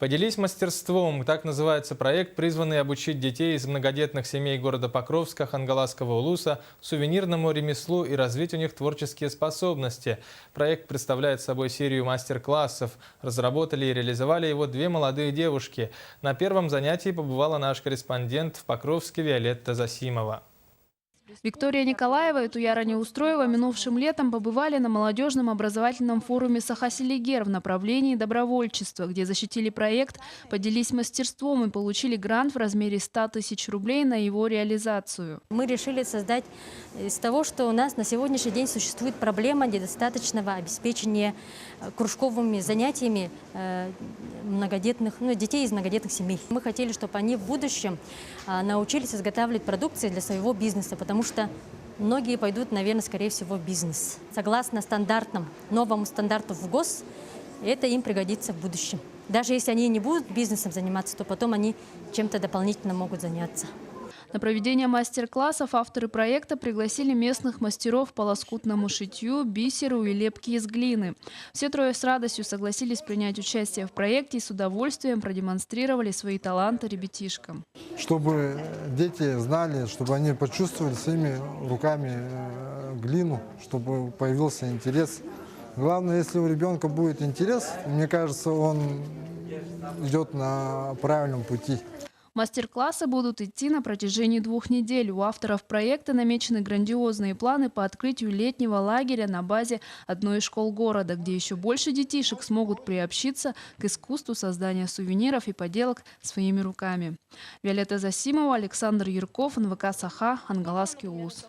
Поделись мастерством. Так называется проект, призванный обучить детей из многодетных семей города Покровска, Хангаласского улуса сувенирному ремеслу и развить у них творческие способности. Проект представляет собой серию мастер-классов. Разработали и реализовали его две молодые девушки. На первом занятии побывала наш корреспондент в Покровске Виолетта Засимова. Виктория Николаева и Туяра Неустроева минувшим летом побывали на молодежном образовательном форуме Саха-Селигер в направлении добровольчества, где защитили проект, поделились мастерством и получили грант в размере 100 тысяч рублей на его реализацию. Мы решили создать из того, что у нас на сегодняшний день существует проблема недостаточного обеспечения кружковыми занятиями детей из многодетных семей. Мы хотели, чтобы они в будущем научились изготавливать продукцию для своего бизнеса, потому что многие пойдут, наверное, скорее всего, в бизнес. Согласно новому стандарту в ГОС, это им пригодится в будущем. Даже если они не будут бизнесом заниматься, то потом они чем-то дополнительно могут заняться. На проведение мастер-классов авторы проекта пригласили местных мастеров по лоскутному шитью, бисеру и лепке из глины. Все трое с радостью согласились принять участие в проекте и с удовольствием продемонстрировали свои таланты ребятишкам. Чтобы дети знали, чтобы они почувствовали своими руками глину, чтобы появился интерес. Главное, если у ребенка будет интерес, мне кажется, он идет на правильном пути. Мастер-классы будут идти на протяжении 2 недель. У авторов проекта намечены грандиозные планы по открытию летнего лагеря на базе одной из школ города, где еще больше детишек смогут приобщиться к искусству создания сувениров и поделок своими руками. Виолетта Засимова, Александр Юрков, НВК «Саха», Хангаласский улус.